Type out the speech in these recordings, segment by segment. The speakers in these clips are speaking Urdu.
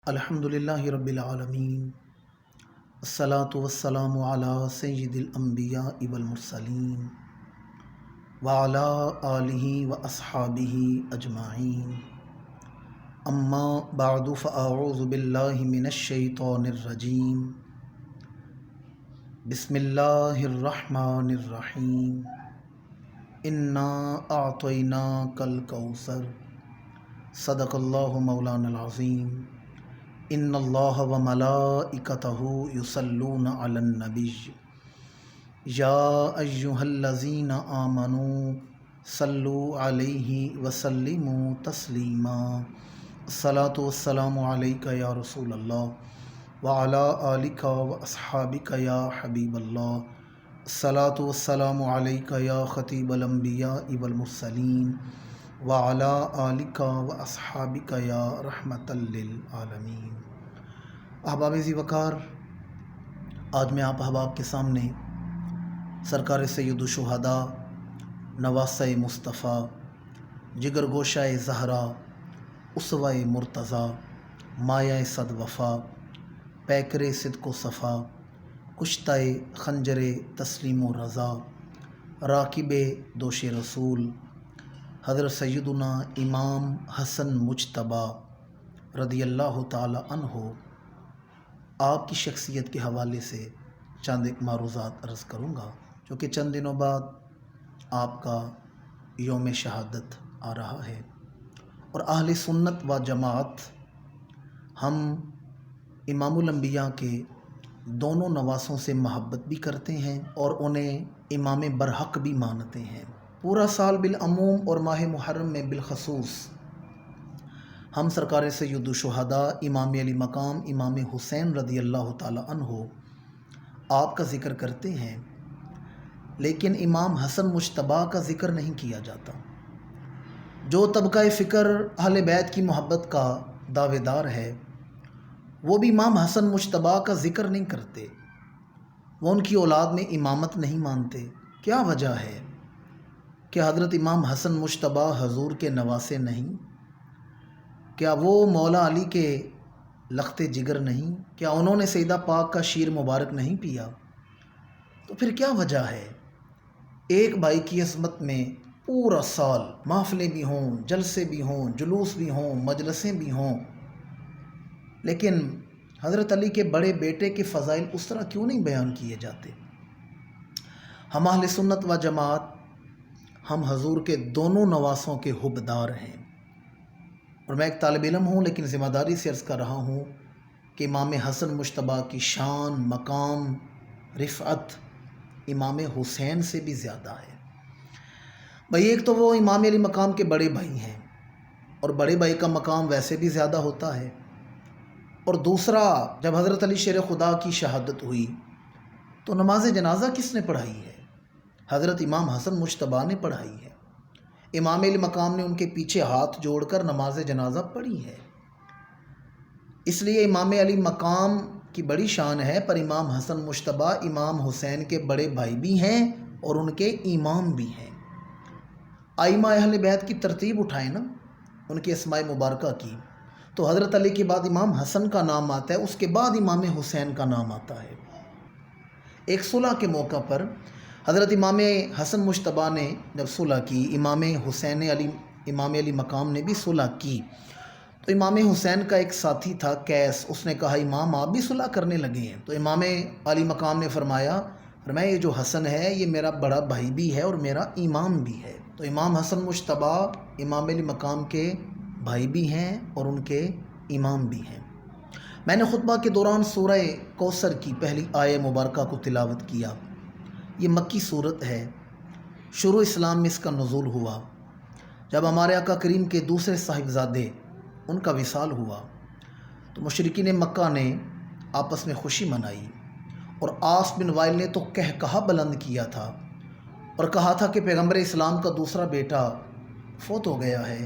الحمدللہ رب العالمین، الصلاۃ والسلام علی سید الانبیاء والمرسلین وعلی آلہ واصحابہ اجمعین، اما بعد فاعوذ باللہ من الشیطان الرجیم، بسم اللہ الرحمن الرحیم، انا اعطیناک الکوثر، صدق اللہ مولانا العظیم۔ ان اللہ و ملائکتہ یصلون علی النبی یا ایہا الذین آمنوا صلوا علیہ وسلموا تسلیما۔ الصلاۃ والسلام علیک یا رسول اللہ وعلی آلک واصحابک یا حبیب اللہ۔ الصلاۃ والسلام علیک یا خطیب الانبیاء والمرسلین وعلی آلک واصحابک یا رحمۃ للعالمین۔ احباب ذی وقار، آج میں آپ احباب کے سامنے سرکار سید الشہداء، نواسہ مصطفیٰ، جگر گوشہ زہرا، اسوہ مرتضیٰ، مایہ صد وفا، پیکر صدق و صفا، کشتہ خنجر تسلیم و رضا، راکب دوش رسول، حضرت سیدنا امام حسن مجتبیٰ رضی اللہ تعالی عنہ، آپ کی شخصیت کے حوالے سے چند ایک معروضات عرض کروں گا، چونکہ چند دنوں بعد آپ کا یوم شہادت آ رہا ہے، اور اہل سنت و جماعت ہم امام الانبیاء کے دونوں نواسوں سے محبت بھی کرتے ہیں اور انہیں امام برحق بھی مانتے ہیں۔ پورا سال بالعموم اور ماہ محرم میں بالخصوص ہم سرکار سید الشہداء امام علی مقام امام حسین رضی اللہ تعالی عنہ آپ کا ذکر کرتے ہیں، لیکن امام حسن مجتبیٰ کا ذکر نہیں کیا جاتا۔ جو طبقہ فکر اہل بیت کی محبت کا دعوے دار ہے، وہ بھی امام حسن مجتبیٰ کا ذکر نہیں کرتے، وہ ان کی اولاد میں امامت نہیں مانتے۔ کیا وجہ ہے کہ حضرت امام حسن مجتبیٰ حضور کے نواسے نہیں؟ کیا وہ مولا علی کے لخت جگر نہیں؟ کیا انہوں نے سیدہ پاک کا شیر مبارک نہیں پیا؟ تو پھر کیا وجہ ہے ایک بھائی کی عصمت میں پورا سال محفلیں بھی ہوں، جلسے بھی ہوں، جلوس بھی ہوں، مجلسیں بھی ہوں، لیکن حضرت علی کے بڑے بیٹے کے فضائل اس طرح کیوں نہیں بیان کیے جاتے؟ ہم اہل سنت و جماعت ہم حضور کے دونوں نواسوں کے حبدار ہیں، اور میں ایک طالب علم ہوں، لیکن ذمہ داری سے عرض کر رہا ہوں کہ امام حسن مجتبیٰ کی شان، مقام، رفعت امام حسین سے بھی زیادہ ہے۔ بھئی ایک تو وہ امام علی مقام کے بڑے بھائی ہیں، اور بڑے بھائی کا مقام ویسے بھی زیادہ ہوتا ہے، اور دوسرا جب حضرت علی شیر خدا کی شہادت ہوئی تو نماز جنازہ کس نے پڑھائی ہے؟ حضرت امام حسن مجتبیٰ نے پڑھائی ہے۔ امام علی مقام نے ان کے پیچھے ہاتھ جوڑ کر نماز جنازہ پڑھی ہے۔ اس لیے امام علی مقام کی بڑی شان ہے، پر امام حسن مجتبیٰ امام حسین کے بڑے بھائی بھی ہیں اور ان کے امام بھی ہیں۔ ائمہ اہل بیت کی ترتیب اٹھائیں نا ان کے اسماء مبارکہ کی، تو حضرت علی کے بعد امام حسن کا نام آتا ہے، اس کے بعد امام حسین کا نام آتا ہے۔ ایک صلح کے موقع پر حضرت امام حسن مجتبیٰ نے جب صلح کی، امام علی مقام نے بھی صلح کی، تو امام حسین کا ایک ساتھی تھا قیس، اس نے کہا امام آپ بھی صلح کرنے لگے ہیں؟ تو امام علی مقام نے فرمایا یہ جو حسن ہے یہ میرا بڑا بھائی بھی ہے اور میرا امام بھی ہے۔ تو امام حسن مجتبیٰ امام علی مقام کے بھائی بھی ہیں اور ان کے امام بھی ہیں۔ میں نے خطبہ کے دوران سورہ کوثر کی پہلی آیہ مبارکہ کو تلاوت کیا۔ یہ مکی صورت ہے، شروع اسلام میں اس کا نزول ہوا جب ہمارے آقا کریم کے دوسرے صاحبزادے ان کا وصال ہوا، تو مشرکین مکہ نے آپس میں خوشی منائی، اور عاص بن وائل نے تو کہا بلند کیا تھا اور کہا تھا کہ پیغمبر اسلام کا دوسرا بیٹا فوت ہو گیا ہے،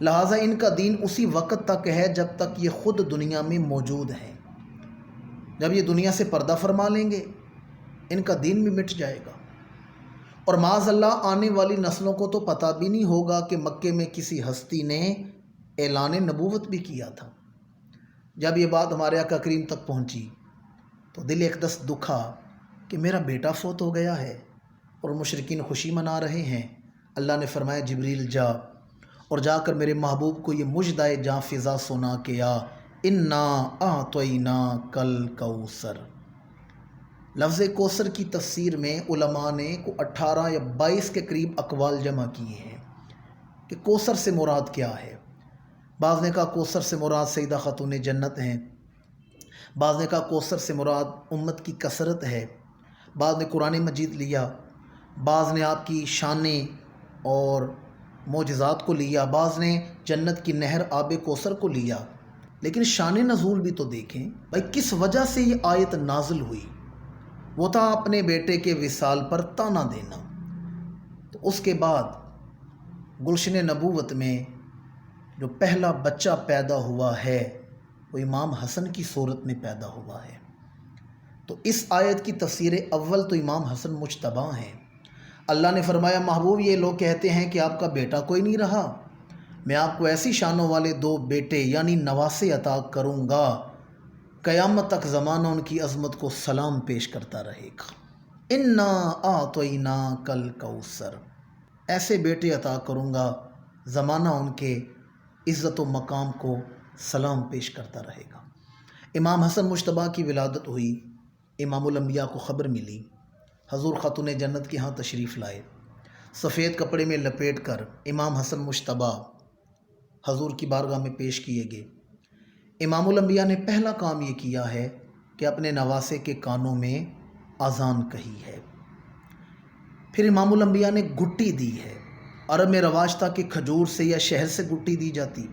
لہٰذا ان کا دین اسی وقت تک ہے جب تک یہ خود دنیا میں موجود ہیں، جب یہ دنیا سے پردہ فرما لیں گے ان کا دین بھی مٹ جائے گا، اور معاذ اللہ آنے والی نسلوں کو تو پتہ بھی نہیں ہوگا کہ مکے میں کسی ہستی نے اعلان نبوت بھی کیا تھا۔ جب یہ بات ہمارے آقا کریم تک پہنچی تو دل ایک دست دکھا کہ میرا بیٹا فوت ہو گیا ہے اور مشرکین خوشی منا رہے ہیں۔ اللہ نے فرمایا جبریل جا اور جا کر میرے محبوب کو یہ مژدہ جاں فضا سنا کہ یا انا اعطیناک الکوثر۔ لفظ کوثر کی تفسیر میں علماء نے 18 یا 22 کے قریب اقوال جمع کیے ہیں کہ کوثر سے مراد کیا ہے۔ بعض نے کہا کوثر سے مراد سیدہ خاتون جنت ہیں، بعض نے کہا کوثر سے مراد امت کی کثرت ہے، بعض نے قرآن مجید لیا، بعض نے آپ کی شانیں اور معجزات کو لیا، بعض نے جنت کی نہر آب کوثر کو لیا۔ لیکن شان نزول بھی تو دیکھیں بھائی، کس وجہ سے یہ آیت نازل ہوئی؟ وہ تھا اپنے بیٹے کے وصال پر تانا دینا۔ تو اس کے بعد گلشن نبوت میں جو پہلا بچہ پیدا ہوا ہے وہ امام حسن کی صورت میں پیدا ہوا ہے۔ تو اس آیت کی تفسیر اول تو امام حسن مجتبی ہیں۔ اللہ نے فرمایا محبوب یہ لوگ کہتے ہیں کہ آپ کا بیٹا کوئی نہیں رہا، میں آپ کو ایسی شانوں والے 2 بیٹے یعنی نواسے عطا کروں گا، قیامت تک زمانہ ان کی عظمت کو سلام پیش کرتا رہے گا۔ انا اعطیناک الکوثر، ایسے بیٹے عطا کروں گا زمانہ ان کے عزت و مقام کو سلام پیش کرتا رہے گا۔ امام حسن مجتبی کی ولادت ہوئی، امام الانبیاء کو خبر ملی، حضور خاتون جنت کے ہاں تشریف لائے، سفید کپڑے میں لپیٹ کر امام حسن مجتبی حضور کی بارگاہ میں پیش کیے گئے۔ امام الانبیاء نے پہلا کام یہ کیا ہے کہ اپنے نواسے کے کانوں میں اذان کہی ہے۔ پھر امام الانبیاء نے گٹی دی ہے۔ عرب میں رواج تھا کہ کھجور سے یا شہد سے گٹی دی جاتی،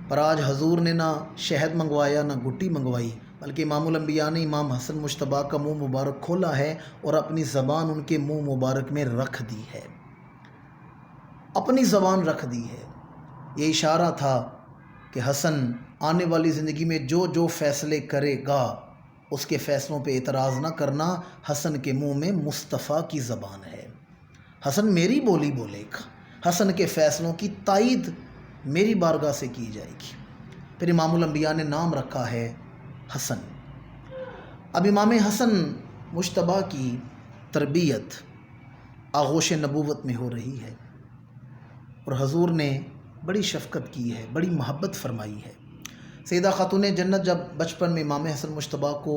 پر آج حضور نے نہ شہد منگوایا نہ گٹی منگوائی، بلکہ امام الانبیاء نے امام حسن مجتبی کا منہ مبارک کھولا ہے اور اپنی زبان ان کے منہ مبارک میں رکھ دی ہے، اپنی زبان رکھ دی ہے۔ یہ اشارہ تھا کہ حسن آنے والی زندگی میں جو جو فیصلے کرے گا اس کے فیصلوں پہ اعتراض نہ کرنا، حسن کے منہ میں مصطفیٰ کی زبان ہے، حسن میری بولی بولے گا، حسن کے فیصلوں کی تائید میری بارگاہ سے کی جائے گی۔ پھر امام الانبیاء نے نام رکھا ہے حسن۔ اب امام حسن مجتبی کی تربیت آغوش نبوت میں ہو رہی ہے اور حضور نے بڑی شفقت کی ہے، بڑی محبت فرمائی ہے۔ سیدہ خاتون جنت جب بچپن میں امام حسن مجتبی کو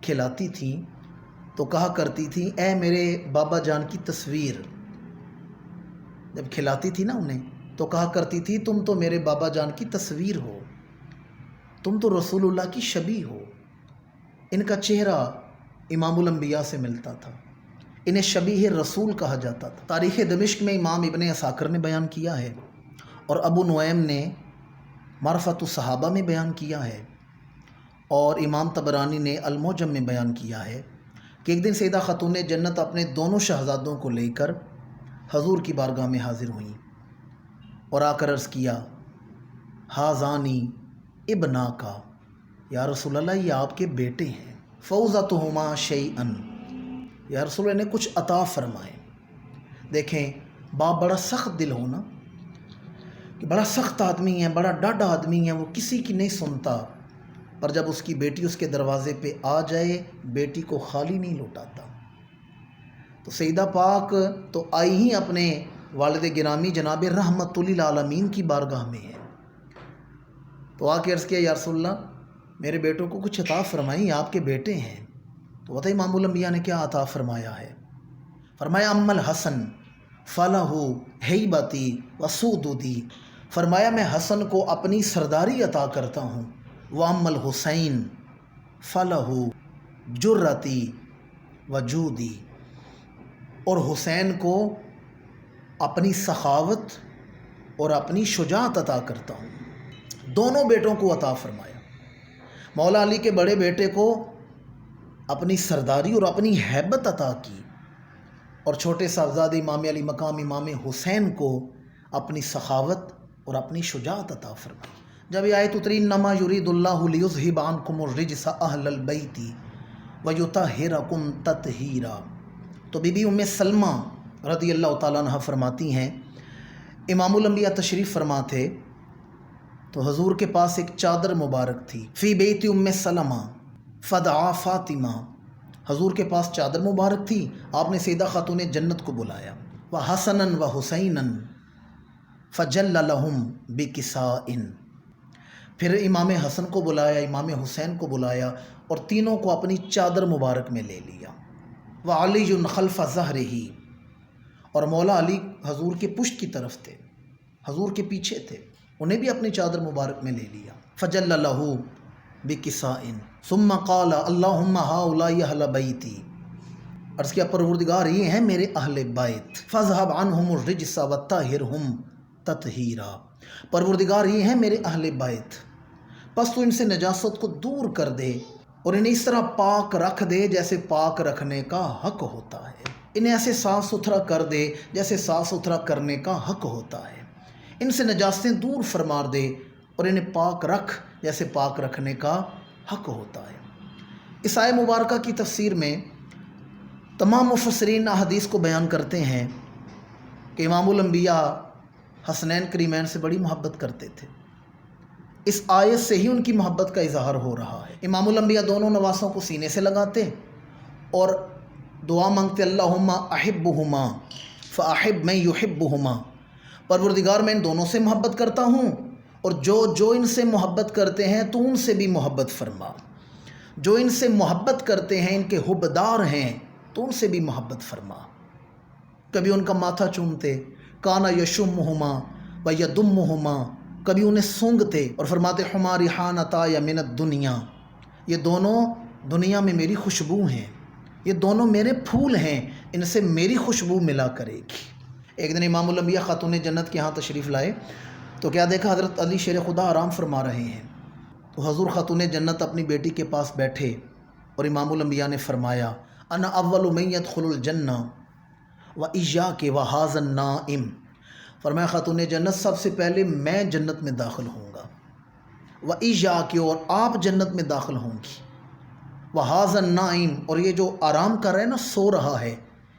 کھلاتی تھیں تو کہا کرتی تھیں اے میرے بابا جان کی تصویر، جب کھلاتی تھی نا انہیں تو کہا کرتی تھی تم تو میرے بابا جان کی تصویر ہو، تم تو رسول اللہ کی شبیہ ہو۔ ان کا چہرہ امام الانبیاء سے ملتا تھا، انہیں شبیہ رسول کہا جاتا تھا۔ تاریخ دمشق میں امام ابن عساکر نے بیان کیا ہے اور ابو نعیم نے معرفت الصحابہ میں بیان کیا ہے، اور امام طبرانی نے المعجم میں بیان کیا ہے کہ ایک دن سیدہ خاتون جنت اپنے دونوں شہزادوں کو لے کر حضور کی بارگاہ میں حاضر ہوئیں اور آ کر عرض کیا ہاذانی ابنا کا، یا رسول اللہ یہ آپ کے بیٹے ہیں، فوزتہما شیئن، یا رسول اللہ نے کچھ عطا فرمائے۔ دیکھیں باپ بڑا سخت دل ہونا کہ بڑا سخت آدمی ہے، بڑا ڈاڈا آدمی ہے، وہ کسی کی نہیں سنتا، پر جب اس کی بیٹی اس کے دروازے پہ آ جائے بیٹی کو خالی نہیں لوٹاتا۔ تو سیدہ پاک تو آئی ہی اپنے والد گرامی جناب رحمت للعالمین کی بارگاہ میں ہے، تو آ کے عرض کیا یا رسول اللہ میرے بیٹوں کو کچھ عطا فرمائیں، آپ کے بیٹے ہیں۔ تو بتائیں امام الانبیاء نے کیا عطا فرمایا ہے؟ فرمایا اما الحسن فلہ ہیبتی وسودودی، فرمایا میں حسن کو اپنی سرداری عطا کرتا ہوں، واما الحسین فلہ جرتی وجودی، اور حسین کو اپنی سخاوت اور اپنی شجاعت عطا کرتا ہوں۔ دونوں بیٹوں کو عطا فرمایا، مولا علی کے بڑے بیٹے کو اپنی سرداری اور اپنی ہیبت عطا کی، اور چھوٹے صاحبزادے امام علی مقام امام حسین کو اپنی سخاوت اور اپنی شجاعت عطا فرمائی۔ جب یہ آیت اتری انما یرید اللہ لیذھب عنکم الرجس اہل البیت ویطہرکم تطہیرا، تو بی بی ام سلمہ رضی اللہ تعالیٰ عنہ فرماتی ہیں امام الانبیاء تشریف فرما تھے تو حضور کے پاس ایک چادر مبارک تھی، فی بیت ام سلمہ فدعا فاطمہ، حضور کے پاس چادر مبارک تھی، آپ نے سیدہ خاتون جنت کو بلایا، وحسناً وحسیناً فجل لہم بکساء، پھر امام حسن کو بلایا، امام حسین کو بلایا اور تینوں کو اپنی چادر مبارک میں لے لیا، وعلی خلف ظہرہ، اور مولا علی حضور کے پشت کی طرف تھے، حضور کے پیچھے تھے، انہیں بھی اپنی چادر مبارک میں لے لیا، فجل لہ بکساء ثم قال اللہم ہؤلاء اہل بیتی، عرض کیا پروردگار یہ ہیں میرے اہل بیت، فاذھب عنہم الرجس وطہرہم تطہیرا، پروردگار یہ ہیں میرے اہل بیت، پس تو ان سے نجاست کو دور کر دے اور انہیں اس طرح پاک رکھ دے جیسے پاک رکھنے کا حق ہوتا ہے، انہیں ایسے صاف ستھرا کر دے جیسے صاف ستھرا کرنے کا حق ہوتا ہے، ان سے نجاستیں دور فرما دے اور انہیں پاک رکھ جیسے پاک رکھنے کا حق ہوتا ہے۔ اس آیہ مبارکہ کی تفسیر میں تمام مفسرین احادیث کو بیان کرتے ہیں کہ امام الانبیاء حسنین کریمین سے بڑی محبت کرتے تھے، اس آیت سے ہی ان کی محبت کا اظہار ہو رہا ہے۔ امام الانبیاء دونوں نواسوں کو سینے سے لگاتے اور دعا مانگتے، اللہم احبہما فاحب من یحبہما، پروردگار میں ان دونوں سے محبت کرتا ہوں اور جو ان سے محبت کرتے ہیں تو ان سے بھی محبت فرما، جو ان سے محبت کرتے ہیں ان کے حبدار ہیں تو ان سے بھی محبت فرما۔ کبھی ان کا ماتھا چومتے، کانا یشمہما و یدمہما، کبھی انہیں سونگھتے اور فرماتے ہما ریحانتا یا من الدنیا، یہ دونوں دنیا میں میری خوشبو ہیں، یہ دونوں میرے پھول ہیں، ان سے میری خوشبو ملا کرے گی۔ ایک دن امام الانبیاء خاتون جنت کے ہاں تشریف لائے تو کیا دیکھا، حضرت علی شیر خدا آرام فرما رہے ہیں، تو حضور خاتون جنت اپنی بیٹی کے پاس بیٹھے اور امام الانبیاء نے فرمایا، انا اول من يدخل الجنہ وإیاک وہذا النائم، فرمایا خاتون جنت سب سے پہلے میں جنت میں داخل ہوں گا، وإیاک، اور آپ جنت میں داخل ہوں گی، وہذا النائم، اور یہ جو آرام کر رہا ہے نا، سو رہا ہے،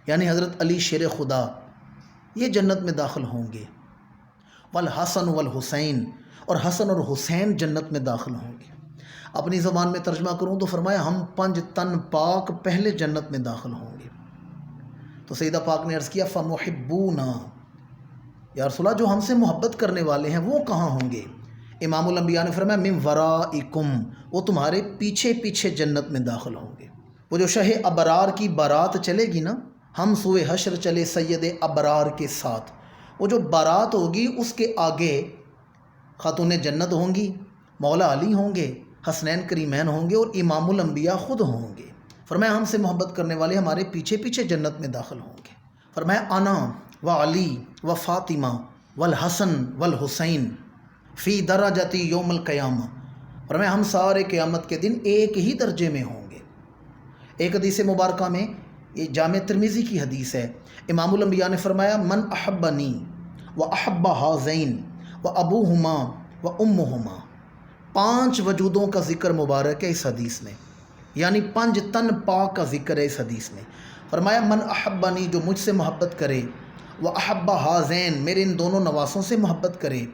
یعنی حضرت علی شیر خدا، یہ جنت میں داخل ہوں گے، والحسن والحسین، اور حسن اور حسین جنت میں داخل ہوں گے۔ اپنی زبان میں ترجمہ کروں تو فرمایا ہم 5 تن پاک پہلے جنت میں داخل ہوں گے۔ تو سیدہ پاک نے عرض کیا فمحبونا، یا رسول اللہ جو ہم سے محبت کرنے والے ہیں وہ کہاں ہوں گے؟ امام الانبیاء نے فرمایا من ورائکم، وہ تمہارے پیچھے پیچھے جنت میں داخل ہوں گے۔ وہ جو شہ ابرار کی بارات چلے گی نا، ہم سوئے حشر چلے سید ابرار کے ساتھ، وہ جو بارات ہوگی اس کے آگے خاتون جنت ہوں گی، مولا علی ہوں گے، حسنین کریمین ہوں گے اور امام الانبیاء خود ہوں گے۔ فرمایا ہم سے محبت کرنے والے ہمارے پیچھے پیچھے جنت میں داخل ہوں گے۔ فرمایا انا و علی و فاطمہ والحسن والحسین فی درجتی یوم القیامہ، فرمایا ہم سارے قیامت کے دن ایک ہی درجے میں ہوں گے۔ ایک حدیث مبارکہ میں، یہ جامع ترمذی کی حدیث ہے، امام الانبیاء نے فرمایا من احبنی و احب ہذین و ابوہما و امہما، 5 وجودوں کا ذکر مبارک ہے اس حدیث میں، یعنی 5 تن پاک کا ذکر ہے اس حدیث میں۔ فرمایا من احبنی، جو مجھ سے محبت کرے، و احب ہذین، میرے ان دونوں نواسوں سے محبت کرے،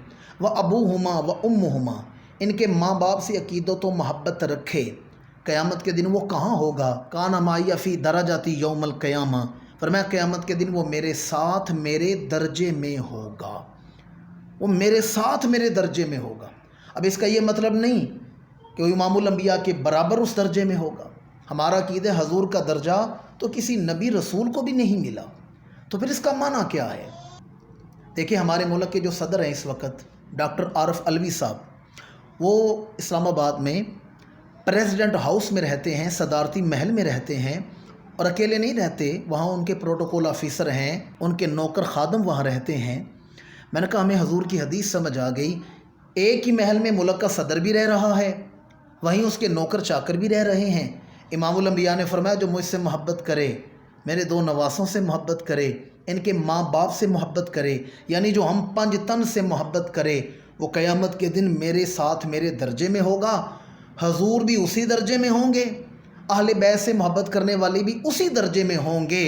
و ابوہما و امہما، ان کے ماں باپ سے عقیدت و محبت رکھے، قیامت کے دن وہ کہاں ہوگا؟ کانا معی فی درجاتی یوم القیامہ، فرمایا قیامت کے دن وہ میرے ساتھ میرے درجے میں ہوگا، وہ میرے ساتھ میرے درجے میں ہوگا۔ اب اس کا یہ مطلب نہیں کہ وہ امام الانبیاء کے برابر اس درجے میں ہوگا، ہمارا عقیدہ حضور کا درجہ تو کسی نبی رسول کو بھی نہیں ملا، تو پھر اس کا معنی کیا ہے؟ دیکھیں ہمارے ملک کے جو صدر ہیں اس وقت، ڈاکٹر عارف علوی صاحب، وہ اسلام آباد میں پریزیڈنٹ ہاؤس میں رہتے ہیں، صدارتی محل میں رہتے ہیں، اور اکیلے نہیں رہتے، وہاں ان کے پروٹوکول آفیسر ہیں، ان کے نوکر خادم وہاں رہتے ہیں۔ میں نے کہا ہمیں حضور کی حدیث سمجھ آ گئی، ایک ہی محل میں ملک کا صدر بھی رہ رہا ہے، وہیں اس کے نوکر چاکر بھی رہ رہے ہیں۔ امام الانبیاء نے فرمایا جو مجھ سے محبت کرے، میرے 2 نواسوں سے محبت کرے، ان کے ماں باپ سے محبت کرے، یعنی جو ہم 5 تن سے محبت کرے، وہ قیامت کے دن میرے ساتھ میرے درجے میں ہوگا، حضور بھی اسی درجے میں ہوں گے، اہل بیت سے محبت کرنے والے بھی اسی درجے میں ہوں گے،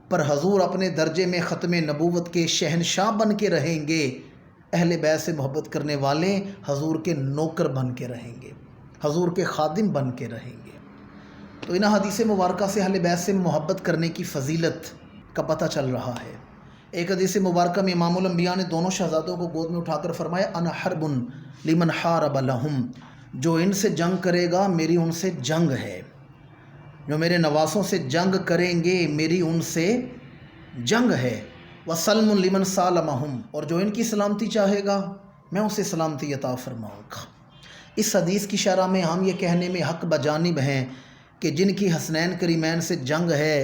پر حضور اپنے درجے میں ختم نبوت کے شہنشاہ بن کے رہیں گے، اہل بیت سے محبت کرنے والے حضور کے نوکر بن کے رہیں گے، حضور کے خادم بن کے رہیں گے۔ تو ان حدیث مبارکہ سے اہل بیت سے محبت کرنے کی فضیلت کا پتہ چل رہا ہے۔ ایک حدیث مبارکہ میں امام الانبیاء نے دونوں شہزادوں کو گود میں اٹھا کر فرمایا انا حرب لمن حارب لہم، جو ان سے جنگ کرے گا میری ان سے جنگ ہے، جو میرے نواسوں سے جنگ کریں گے میری ان سے جنگ ہے، وسلم لمن سالمہم، اور جو ان کی سلامتی چاہے گا میں اسے سلامتی عطا فرماؤں گا۔ اس حدیث کی شرح میں ہم یہ کہنے میں حق بجانب ہیں کہ جن کی حسنین کریمین سے جنگ ہے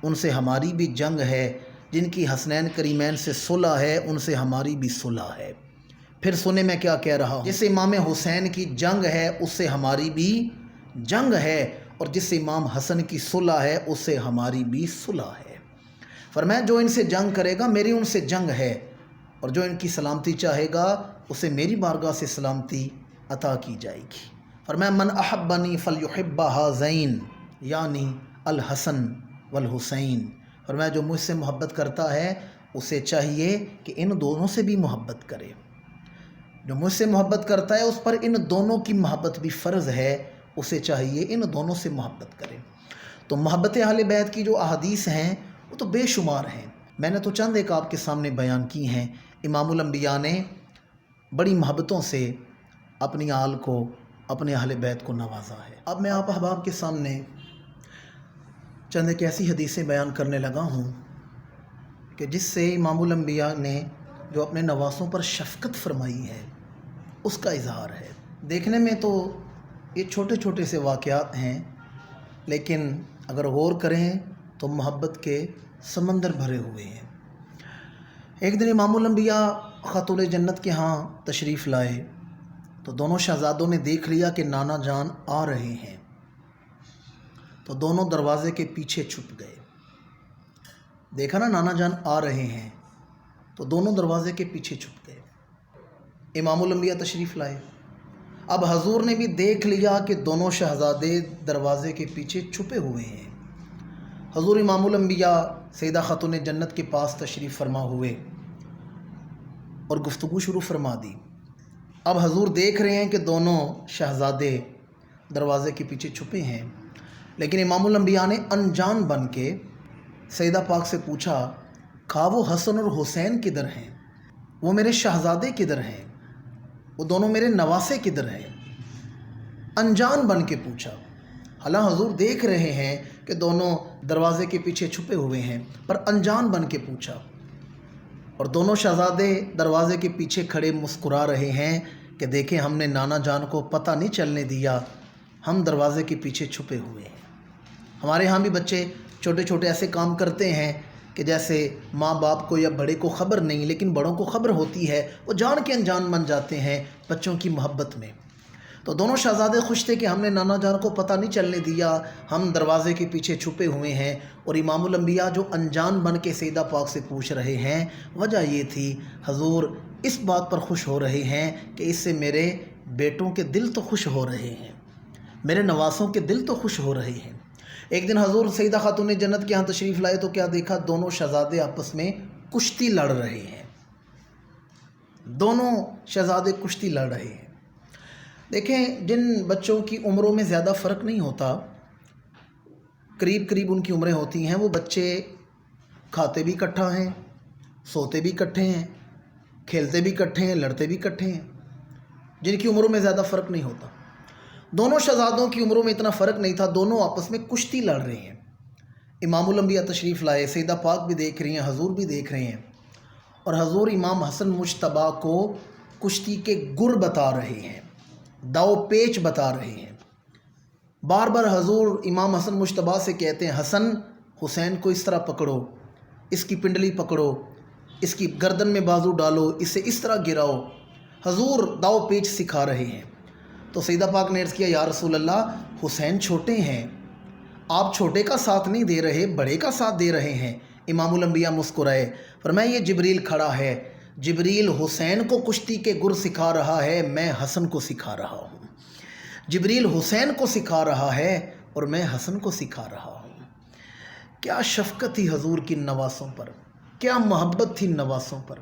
ان سے ہماری بھی جنگ ہے، جن کی حسنین کریمین سے صلح ہے ان سے ہماری بھی صلح ہے۔ پھر سنیں میں کیا کہہ رہا ہوں، جس امام حسین کی جنگ ہے اس سے ہماری بھی جنگ ہے، اور جس امام حسن کی صلح ہے اس سے ہماری بھی صلح ہے۔ فرمایا جو ان سے جنگ کرے گا میری ان سے جنگ ہے، اور جو ان کی سلامتی چاہے گا اسے میری بارگاہ سے سلامتی عطا کی جائے گی۔ فرمایا من احبنی فلیحب ہذین، یعنی الحسن والحسین۔ فرمایا جو مجھ سے محبت کرتا ہے اسے چاہیے کہ ان دونوں سے بھی محبت کرے، جو مجھ سے محبت کرتا ہے اس پر ان دونوں کی محبت بھی فرض ہے، اسے چاہیے ان دونوں سے محبت کرے۔ تو محبت اہل بیت کی جو احادیث ہیں وہ تو بے شمار ہیں، میں نے تو چند ایک آپ کے سامنے بیان کی ہیں۔ امام الانبیاء نے بڑی محبتوں سے اپنی آل کو، اپنے اہل بیت کو نوازا ہے۔ اب میں آپ احباب کے سامنے چند ایک ایسی حدیثیں بیان کرنے لگا ہوں کہ جس سے امام الانبیاء نے جو اپنے نواسوں پر شفقت فرمائی ہے اس کا اظہار ہے۔ دیکھنے میں تو یہ چھوٹے چھوٹے سے واقعات ہیں، لیکن اگر غور کریں تو محبت کے سمندر بھرے ہوئے ہیں۔ ایک دن امام الانبیاء خاتون جنت کے ہاں تشریف لائے تو دونوں شہزادوں نے دیکھ لیا کہ نانا جان آ رہے ہیں، تو دونوں دروازے کے پیچھے چھپ گئے۔ دیکھا نا نانا جان آ رہے ہیں تو دونوں دروازے کے پیچھے چھپ گئے۔ امام الانبیاء تشریف لائے، اب حضور نے بھی دیکھ لیا کہ دونوں شہزادے دروازے کے پیچھے چھپے ہوئے ہیں۔ حضور امام الانبیاء سیدہ خاتون جنت کے پاس تشریف فرما ہوئے اور گفتگو شروع فرما دی۔ اب حضور دیکھ رہے ہیں کہ دونوں شہزادے دروازے کے پیچھے چھپے ہیں، لیکن امام الانبیاء نے انجان بن کے سیدہ پاک سے پوچھا کہا وہ حسن اور حسین کدھر ہیں، وہ میرے شہزادے کدھر ہیں، وہ دونوں میرے نواسے کدھر ہیں؟ انجان بن کے پوچھا۔ حالانکہ حضور دیکھ رہے ہیں کہ دونوں دروازے کے پیچھے چھپے ہوئے ہیں، پر انجان بن کے پوچھا، اور دونوں شہزادے دروازے کے پیچھے کھڑے مسکرا رہے ہیں کہ دیکھیں ہم نے نانا جان کو پتہ نہیں چلنے دیا، ہم دروازے کے پیچھے چھپے ہوئے ہیں۔ ہمارے ہاں بھی بچے چھوٹے چھوٹے ایسے کام کرتے ہیں کہ جیسے ماں باپ کو یا بڑے کو خبر نہیں، لیکن بڑوں کو خبر ہوتی ہے، وہ جان کے انجان بن جاتے ہیں بچوں کی محبت میں۔ تو دونوں شہزادے خوش تھے کہ ہم نے نانا جان کو پتہ نہیں چلنے دیا، ہم دروازے کے پیچھے چھپے ہوئے ہیں۔ اور امام الانبیاء جو انجان بن کے سیدہ پاک سے پوچھ رہے ہیں، وجہ یہ تھی حضور اس بات پر خوش ہو رہے ہیں کہ اس سے میرے بیٹوں کے دل تو خوش ہو رہے ہیں، میرے نواسوں کے دل تو خوش ہو رہے ہیں۔ ایک دن حضور سیدہ خاتون جنت کے ہاں تشریف لائے تو کیا دیکھا، دونوں شہزادے آپس میں کشتی لڑ رہے ہیں، دونوں شہزادے کشتی لڑ رہے ہیں۔ دیکھیں جن بچوں کی عمروں میں زیادہ فرق نہیں ہوتا، قریب قریب ان کی عمریں ہوتی ہیں، وہ بچے کھاتے بھی اکٹھا ہیں، سوتے بھی اکٹھے ہیں، کھیلتے بھی اکٹھے ہیں، لڑتے بھی اکٹھے ہیں، جن کی عمروں میں زیادہ فرق نہیں ہوتا۔ دونوں شہزادوں کی عمروں میں اتنا فرق نہیں تھا، دونوں آپس میں کشتی لڑ رہے ہیں۔ امام الانبیاء تشریف لائے، سیدہ پاک بھی دیکھ رہی ہیں، حضور بھی دیکھ رہے ہیں، اور حضور امام حسن مجتبیٰ کو کشتی کے گر بتا رہے ہیں، داؤ پیچ بتا رہے ہیں۔ بار بار حضور امام حسن مجتبیٰ سے کہتے ہیں حسن حسین کو اس طرح پکڑو، اس کی پنڈلی پکڑو، اس کی گردن میں بازو ڈالو، اسے اس طرح گراؤ۔ حضور داؤ پیچ سکھا رہے ہیں۔ تو سیدہ پاک نے عرض کیا یا رسول اللہ حسین چھوٹے ہیں، آپ چھوٹے کا ساتھ نہیں دے رہے، بڑے کا ساتھ دے رہے ہیں۔ امام الانبیاء مسکرائے، فرمایا یہ جبریل کھڑا ہے، جبریل حسین کو کشتی کے گر سکھا رہا ہے، میں حسن کو سکھا رہا ہوں۔ جبریل حسین کو سکھا رہا ہے اور میں حسن کو سکھا رہا ہوں۔ کیا شفقت تھی حضور کی نواسوں پر، کیا محبت تھی نواسوں پر۔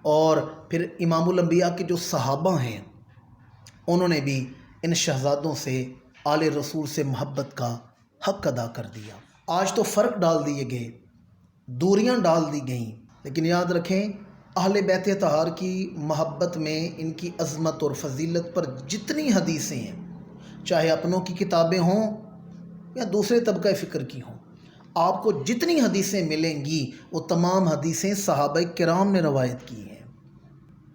اور پھر امام الانبیاء کے جو صحابہ ہیں انہوں نے بھی ان شہزادوں سے آل رسول سے محبت کا حق ادا کر دیا۔ آج تو فرق ڈال دیے گئے، دوریاں ڈال دی گئیں، لیکن یاد رکھیں اہل بیت اطہار کی محبت میں ان کی عظمت اور فضیلت پر جتنی حدیثیں ہیں، چاہے اپنوں کی کتابیں ہوں یا دوسرے طبقہ فکر کی ہوں، آپ کو جتنی حدیثیں ملیں گی وہ تمام حدیثیں صحابہ کرام نے روایت کی ہیں،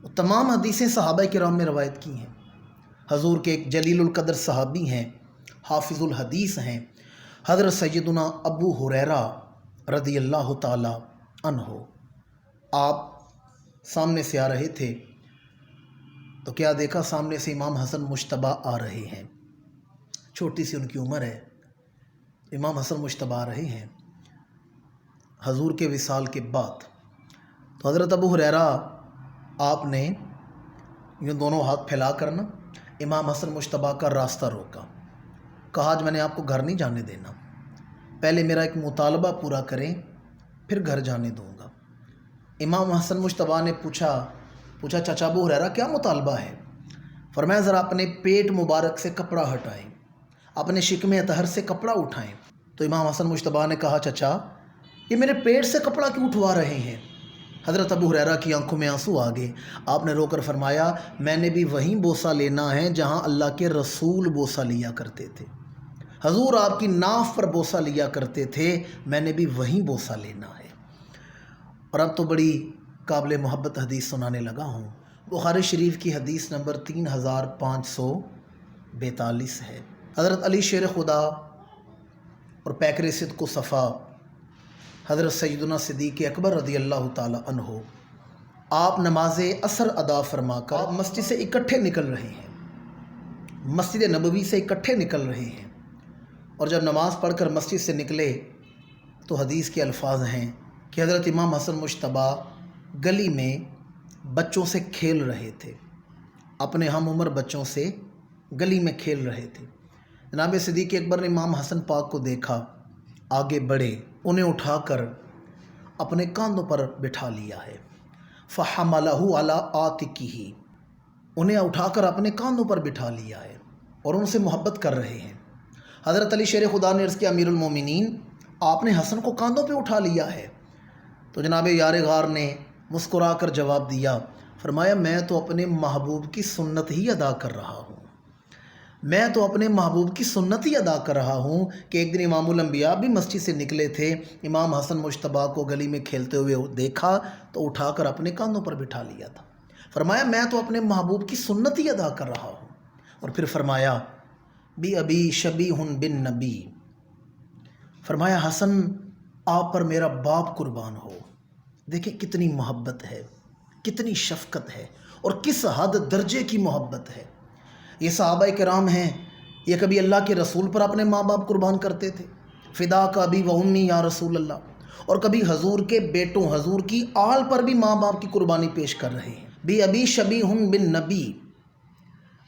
وہ تمام حدیثیں صحابہ کرام نے روایت کی ہیں۔ حضور کے ایک جلیل القدر صحابی ہیں، حافظ الحدیث ہیں، حضرت سیدنا ابو ہریرہ رضی اللہ تعالی عنہ۔ آپ سامنے سے آ رہے تھے تو کیا دیکھا، سامنے سے امام حسن مجتبیٰ آ رہے ہیں، چھوٹی سی ان کی عمر ہے، امام حسن مجتبیٰ آ رہے ہیں حضور کے وصال کے بعد۔ تو حضرت ابو ہریرہ آپ نے یوں دونوں ہاتھ پھیلا کر نا امام حسن مجتبیٰ کا راستہ روکا، کہا آج میں نے آپ کو گھر نہیں جانے دینا، پہلے میرا ایک مطالبہ پورا کریں پھر گھر جانے دوں گا۔ امام حسن مجتبیٰ نے پوچھا چچا ابو ہریرہ کیا مطالبہ ہے؟ فرمایا ذرا اپنے پیٹ مبارک سے کپڑا ہٹائیں، اپنے شکم اطہر سے کپڑا اٹھائیں۔ تو امام حسن مجتبیٰ نے کہا چچا یہ میرے پیٹ سے کپڑا کیوں اٹھوا رہے ہیں؟ حضرت ابو ہریرہ کی آنکھوں میں آنسو آ گئے۔ آپ نے رو کر فرمایا میں نے بھی وہیں بوسہ لینا ہے جہاں اللہ کے رسول بوسہ لیا کرتے تھے، حضور آپ کی ناف پر بوسہ لیا کرتے تھے، میں نے بھی وہیں بوسہ لینا ہے۔ اور اب تو بڑی قابل محبت حدیث سنانے لگا ہوں۔ بخاری شریف کی حدیث نمبر 3542 ہے۔ حضرت علی شیر خدا اور پیکر صدق و صفا حضرت سیدنا صدیق اکبر رضی اللہ تعالی عنہ، آپ نماز عصر ادا فرما کر آپ مسجد سے اکٹھے نکل رہے ہیں، مسجد نبوی سے اکٹھے نکل رہے ہیں، اور جب نماز پڑھ کر مسجد سے نکلے تو حدیث کے الفاظ ہیں کہ حضرت امام حسن مجتبیٰ گلی میں بچوں سے کھیل رہے تھے، اپنے ہم عمر بچوں سے گلی میں کھیل رہے تھے۔ جناب صدیق اکبر نے امام حسن پاک کو دیکھا، آگے بڑھے، انہیں اٹھا کر اپنے کاندھوں پر بٹھا لیا ہے، فَحَمَلَهُ عَلَىٰ عَاتِقِهِ، انہیں اٹھا کر اپنے کاندھوں پر بٹھا لیا ہے اور ان سے محبت کر رہے ہیں۔ حضرت علی شیر خدا نے عرض کیا امیر المومنین آپ نے حسن کو کاندھوں پہ اٹھا لیا ہے؟ تو جناب یار غار نے مسکرا کر جواب دیا، فرمایا میں تو اپنے محبوب کی سنت ہی ادا کر رہا ہوں، میں تو اپنے محبوب کی سنت ہی ادا کر رہا ہوں کہ ایک دن امام الانبیاء بھی مسجد سے نکلے تھے، امام حسن مجتبیٰ کو گلی میں کھیلتے ہوئے دیکھا تو اٹھا کر اپنے کاندھوں پر بٹھا لیا تھا۔ فرمایا میں تو اپنے محبوب کی سنت ہی ادا کر رہا ہوں، اور پھر فرمایا بی ابی شبیہ بن نبی، فرمایا حسن آپ پر میرا باپ قربان ہو۔ دیکھیں کتنی محبت ہے، کتنی شفقت ہے، اور کس حد درجے کی محبت ہے۔ یہ صحابہ کرام ہیں، یہ کبھی اللہ کے رسول پر اپنے ماں باپ قربان کرتے تھے، فدا کا ابی و امی یا رسول اللہ، اور کبھی حضور کے بیٹوں حضور کی آل پر بھی ماں باپ کی قربانی پیش کر رہے ہیں۔ بی ابی شبیہ بن نبی،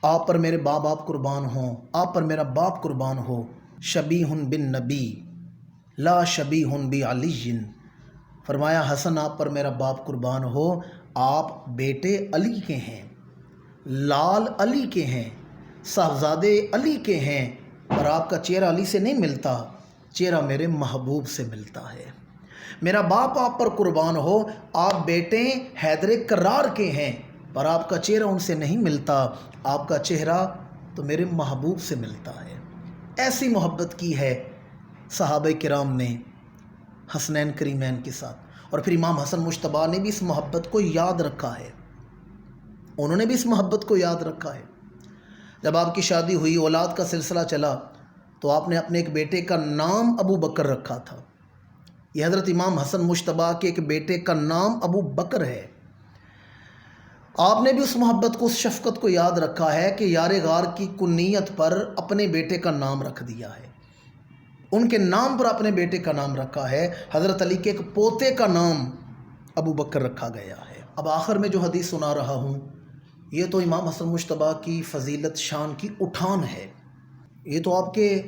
آپ پر میرے ماں باپ قربان ہوں، آپ پر میرا باپ قربان ہو۔ شبیہ بن نبی لا شبیہ بعلی، فرمایا حسن آپ پر میرا باپ قربان ہو، آپ بیٹے علی کے ہیں، لال علی کے ہیں، صاحبزادے علی کے ہیں، اور آپ کا چہرہ علی سے نہیں ملتا، چہرہ میرے محبوب سے ملتا ہے۔ میرا باپ آپ پر قربان ہو، آپ بیٹے حیدر کرار کے ہیں، پر آپ کا چہرہ ان سے نہیں ملتا، آپ کا چہرہ تو میرے محبوب سے ملتا ہے۔ ایسی محبت کی ہے صحابہ کرام نے حسنین کریمین کے ساتھ، اور پھر امام حسن مجتبیٰ نے بھی اس محبت کو یاد رکھا ہے، انہوں نے بھی اس محبت کو یاد رکھا ہے۔ جب آپ کی شادی ہوئی، اولاد کا سلسلہ چلا، تو آپ نے اپنے ایک بیٹے کا نام ابو بکر رکھا تھا۔ یہ حضرت امام حسن مجتبیٰ کے ایک بیٹے کا نام ابو بکر ہے۔ آپ نے بھی اس محبت کو، اس شفقت کو یاد رکھا ہے کہ یار غار کی کنیت پر اپنے بیٹے کا نام رکھ دیا ہے، ان کے نام پر اپنے بیٹے کا نام رکھا ہے۔ حضرت علی کے ایک پوتے کا نام ابو بکر رکھا گیا ہے۔ اب آخر میں جو حدیث سنا رہا ہوں، یہ تو امام حسن مجتبیٰ کی فضیلت شان کی اٹھان ہے، یہ تو آپ کے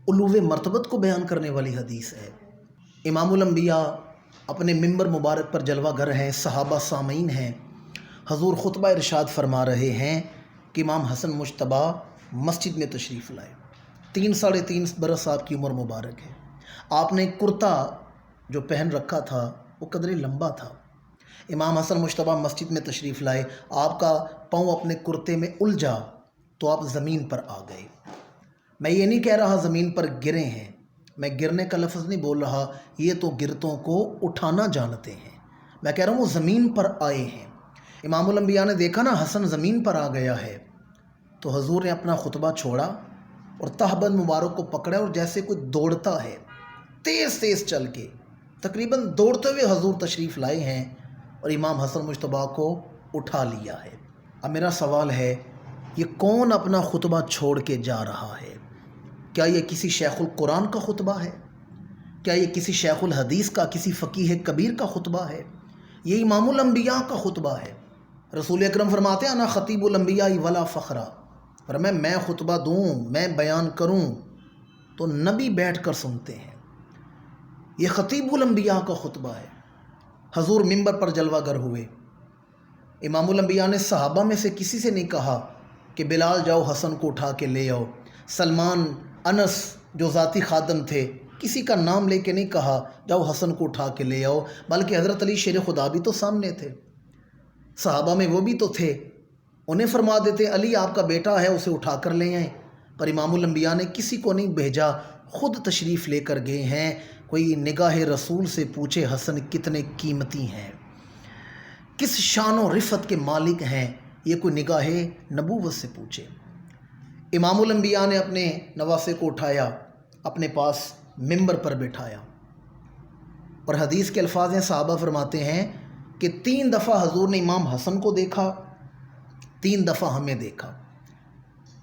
علو مرتبت کو بیان کرنے والی حدیث ہے۔ امام الانبیاء اپنے ممبر مبارک پر جلوہ گر ہیں، صحابہ سامعین ہیں، حضور خطبہ ارشاد فرما رہے ہیں کہ امام حسن مجتبی مسجد میں تشریف لائے۔ 3 برس آپ کی عمر مبارک ہے۔ آپ نے کرتا جو پہن رکھا تھا وہ قدرے لمبا تھا۔ امام حسن مجتبی مسجد میں تشریف لائے، آپ کا پاؤں اپنے کرتے میں الجھا تو آپ زمین پر آ گئے۔ میں یہ نہیں کہہ رہا زمین پر گرے ہیں، میں گرنے کا لفظ نہیں بول رہا، یہ تو گرتوں کو اٹھانا جانتے ہیں۔ میں کہہ رہا ہوں وہ زمین پر آئے ہیں۔ امام الانبیاء نے دیکھا نا حسن زمین پر آ گیا ہے، تو حضور نے اپنا خطبہ چھوڑا اور تہبند مبارک کو پکڑا، اور جیسے کوئی دوڑتا ہے تیز چل کے تقریباً دوڑتے ہوئے حضور تشریف لائے ہیں اور امام حسن مجتبی کو اٹھا لیا ہے۔ اب میرا سوال ہے، یہ کون اپنا خطبہ چھوڑ کے جا رہا ہے؟ کیا یہ کسی شیخ القرآن کا خطبہ ہے؟ کیا یہ کسی شیخ الحدیث کا، کسی فقیہ کبیر کا خطبہ ہے؟ یہ امام الانبیاء کا خطبہ ہے۔ رسول اکرم فرماتے ہیں انا خطیب الانبیاء ولا فخرا، فرمایا میں خطبہ دوں، میں بیان کروں تو نبی بیٹھ کر سنتے ہیں۔ یہ خطیب الانبیاء کا خطبہ ہے۔ حضور منبر پر جلوہ گر ہوئے۔ امام الانبیاء نے صحابہ میں سے کسی سے نہیں کہا کہ بلال جاؤ حسن کو اٹھا کے لے آؤ، سلمان، انس جو ذاتی خادم تھے، کسی کا نام لے کے نہیں کہا جاؤ حسن کو اٹھا کے لے آؤ، بلکہ حضرت علی شیر خدا بھی تو سامنے تھے، صحابہ میں وہ بھی تو تھے، انہیں فرما دیتے علی آپ کا بیٹا ہے اسے اٹھا کر لے آئیں۔ پر امام الانبیاء نے کسی کو نہیں بھیجا، خود تشریف لے کر گئے ہیں۔ کوئی نگاہ رسول سے پوچھے حسن کتنے قیمتی ہیں، کس شان و رفت کے مالک ہیں، یہ کوئی نگاہ نبوت سے پوچھے۔ امام الانبیاء نے اپنے نواسے کو اٹھایا، اپنے پاس منبر پر بٹھایا، اور حدیث کے الفاظ ہیں، صحابہ فرماتے ہیں کہ 3 دفعہ حضور نے امام حسن کو دیکھا، 3 دفعہ ہمیں دیکھا،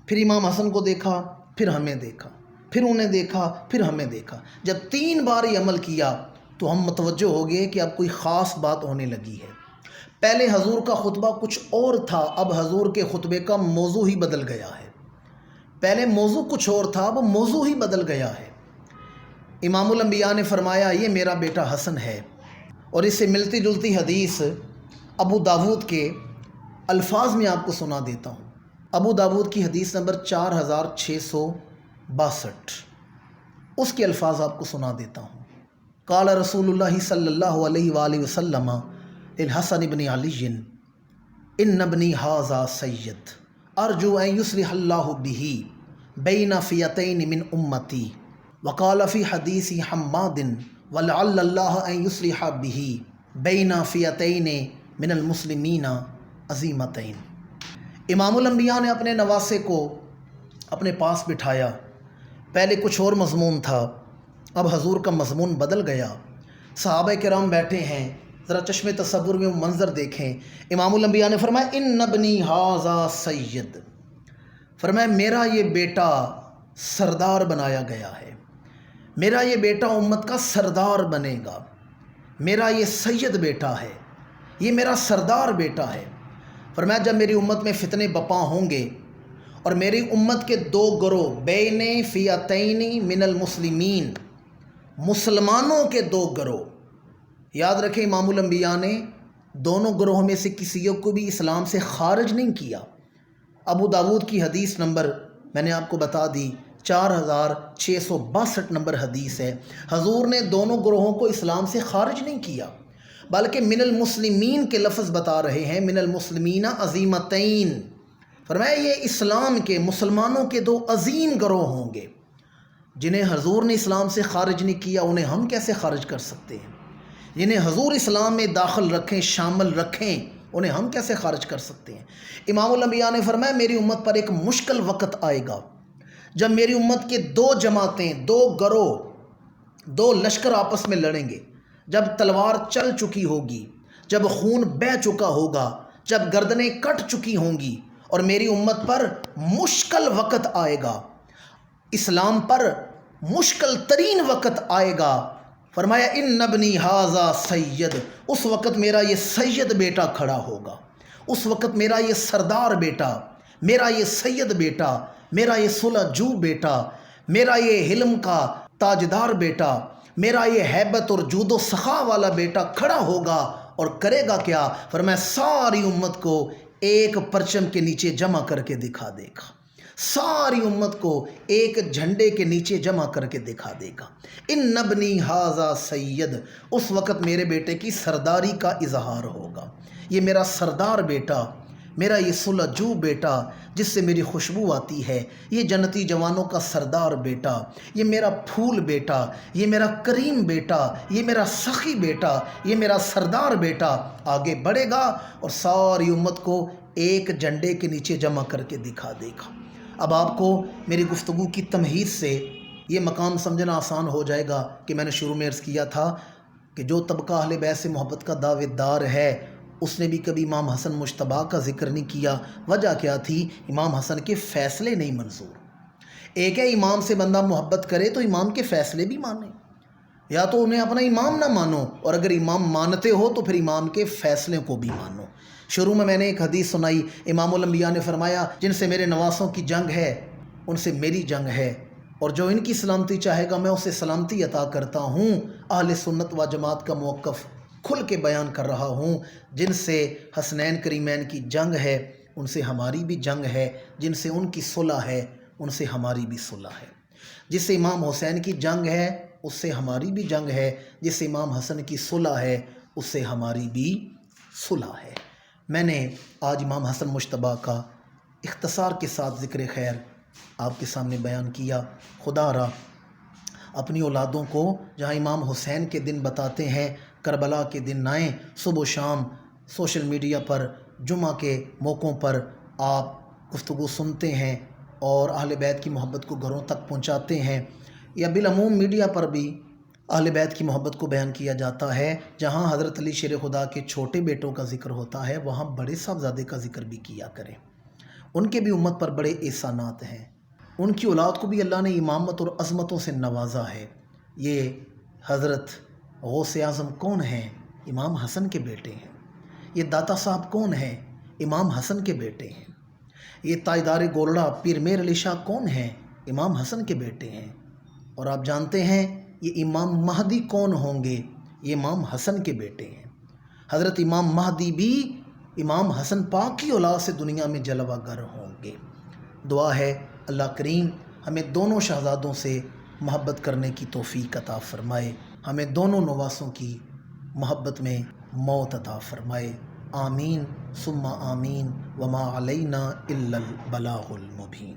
پھر امام حسن کو دیکھا، پھر ہمیں دیکھا، پھر انہیں دیکھا، پھر ہمیں دیکھا۔ جب 3 بار یہ عمل کیا تو ہم متوجہ ہو گئے کہ اب کوئی خاص بات ہونے لگی ہے۔ پہلے حضور کا خطبہ کچھ اور تھا، اب حضور کے خطبے کا موضوع ہی بدل گیا ہے۔ پہلے موضوع کچھ اور تھا، اب موضوع ہی بدل گیا ہے۔ امام الانبیاء نے فرمایا یہ میرا بیٹا حسن ہے، اور اس سے ملتی جلتی حدیث ابو داود کے الفاظ میں آپ کو سنا دیتا ہوں۔ ابو داود کی حدیث نمبر 4662، اس کے الفاظ آپ کو سنا دیتا ہوں۔ قال رسول اللہ صلی اللہ علیہ وآلہ وسلم الحسن ابن علی ان ابنی ھذا سید ارجو ان یصلح اللہ بہ بین فئتین من امتی، وقال فی حدیث حماد ولعل اللہ ان یصلح بہ بین فئتین من المسلمین عظیمتین۔ امام الانبیاء نے اپنے نواسے کو اپنے پاس بٹھایا۔ پہلے کچھ اور مضمون تھا، اب حضور کا مضمون بدل گیا۔ صحابہ کرام بیٹھے ہیں، ذرا چشم تصور میں وہ منظر دیکھیں۔ امام الانبیاء نے فرمایا ان ابنی ھذا سید، فرمایا میرا یہ بیٹا سردار بنایا گیا ہے، میرا یہ بیٹا امت کا سردار بنے گا، میرا یہ سید بیٹا ہے، یہ میرا سردار بیٹا ہے۔ فرمایا جب میری امت میں فتنے بپا ہوں گے اور میری امت کے 2 گروہ بین فئتین من المسلمین، مسلمانوں کے 2 گروہ، یاد رکھیں امام الانبیاء نے دونوں گروہوں میں سے کسی کو بھی اسلام سے خارج نہیں کیا۔ ابو داود کی حدیث نمبر میں نے آپ کو بتا دی 4662 نمبر حدیث ہے۔ حضور نے دونوں گروہوں کو اسلام سے خارج نہیں کیا، بلکہ من المسلمین کے لفظ بتا رہے ہیں، من المسلمین عظیمتین، فرمایا یہ اسلام کے مسلمانوں کے 2 عظیم گروہ ہوں گے۔ جنہیں حضور نے اسلام سے خارج نہیں کیا انہیں ہم کیسے خارج کر سکتے ہیں؟ جنہیں حضور اسلام میں داخل رکھیں، شامل رکھیں، انہیں ہم کیسے خارج کر سکتے ہیں؟ امام الانبیاء نے فرمایا میری امت پر ایک مشکل وقت آئے گا جب میری امت کے 2 جماعتیں، 2 گروہ، 2 لشکر آپس میں لڑیں گے، جب تلوار چل چکی ہوگی، جب خون بہہ چکا ہوگا، جب گردنیں کٹ چکی ہوں گی، اور میری امت پر مشکل وقت آئے گا، اسلام پر مشکل ترین وقت آئے گا۔ فرمایا ان ابنی ھذا سید، اس وقت میرا یہ سید بیٹا کھڑا ہوگا، اس وقت میرا یہ سردار بیٹا، میرا یہ سید بیٹا، میرا یہ صلح جو بیٹا، میرا یہ حلم کا تاجدار بیٹا، میرا یہ ہیبت اور جود و سخا والا بیٹا کھڑا ہوگا، اور کرے گا کیا؟ فرمایا ساری امت کو ایک پرچم کے نیچے جمع کر کے دکھا دے گا، ساری امت کو ایک جھنڈے کے نیچے جمع کر کے دکھا دے گا۔ ان ابنی ھذا سید، اس وقت میرے بیٹے کی سرداری کا اظہار ہوگا۔ یہ میرا سردار بیٹا، میرا یہ سلجو بیٹا جس سے میری خوشبو آتی ہے، یہ جنتی جوانوں کا سردار بیٹا، یہ میرا پھول بیٹا، یہ میرا کریم بیٹا، یہ میرا سخی بیٹا، یہ میرا سردار بیٹا آگے بڑھے گا اور ساری امت کو ایک جھنڈے کے نیچے جمع کر کے دکھا دے گا۔ اب آپ کو میری گفتگو کی تمہید سے یہ مقام سمجھنا آسان ہو جائے گا کہ میں نے شروع میں عرض کیا تھا کہ جو طبقہ اہل بیت سے محبت کا دعویدار دار ہے اس نے بھی کبھی امام حسن مجتبیٰ کا ذکر نہیں کیا۔ وجہ کیا تھی؟ امام حسن کے فیصلے نہیں منظور۔ ایک ہے امام سے بندہ محبت کرے تو امام کے فیصلے بھی مانے، یا تو انہیں اپنا امام نہ مانو، اور اگر امام مانتے ہو تو پھر امام کے فیصلے کو بھی مانو۔ شروع میں نے ایک حدیث سنائی، امام الانبیاء نے فرمایا جن سے میرے نواسوں کی جنگ ہے ان سے میری جنگ ہے، اور جو ان کی سلامتی چاہے گا میں اسے سلامتی عطا کرتا ہوں۔ اہل سنت و جماعت کا موقف کھل کے بیان کر رہا ہوں، جن سے حسنین کریمین کی جنگ ہے ان سے ہماری بھی جنگ ہے، جن سے ان کی صلح ہے ان سے ہماری بھی صلح ہے، جس سے امام حسین کی جنگ ہے اس سے ہماری بھی جنگ ہے، جس سے امام حسن کی صلح ہے اس سے ہماری بھی صلح ہے۔ میں نے آج امام حسن مجتبیٰ کا اختصار کے ساتھ ذکر خیر آپ کے سامنے بیان کیا۔ خدا را اپنی اولادوں کو جہاں امام حسین کے دن بتاتے ہیں، کربلا کے دن آئیں، صبح و شام سوشل میڈیا پر جمعہ کے موقعوں پر آپ گفتگو سنتے ہیں اور اہل بیت کی محبت کو گھروں تک پہنچاتے ہیں، یا بالعموم میڈیا پر بھی اہل بیت کی محبت کو بیان کیا جاتا ہے۔ جہاں حضرت علی شیر خدا کے چھوٹے بیٹوں کا ذکر ہوتا ہے وہاں بڑے صاحبزادے کا ذکر بھی کیا کریں۔ ان کے بھی امت پر بڑے احسانات ہیں، ان کی اولاد کو بھی اللہ نے امامت اور عظمتوں سے نوازا ہے۔ یہ حضرت غوث اعظم کون ہیں؟ امام حسن کے بیٹے ہیں۔ یہ داتا صاحب کون ہیں؟ امام حسن کے بیٹے ہیں۔ یہ تاجدار گولڑا پیر میر علی شاہ کون ہیں؟ امام حسن کے بیٹے ہیں۔ اور آپ جانتے ہیں یہ امام مہدی کون ہوں گے؟ یہ امام حسن کے بیٹے ہیں۔ حضرت امام مہدی بھی امام حسن پاک کی اولاد سے دنیا میں جلوہ گر ہوں گے۔ دعا ہے اللہ کریم ہمیں دونوں شہزادوں سے محبت کرنے کی توفیق عطا فرمائے، ہمیں دونوں نواسوں کی محبت میں موت عطا فرمائے۔ آمین ثم آمین، وما علینا الا البلاغ المبین۔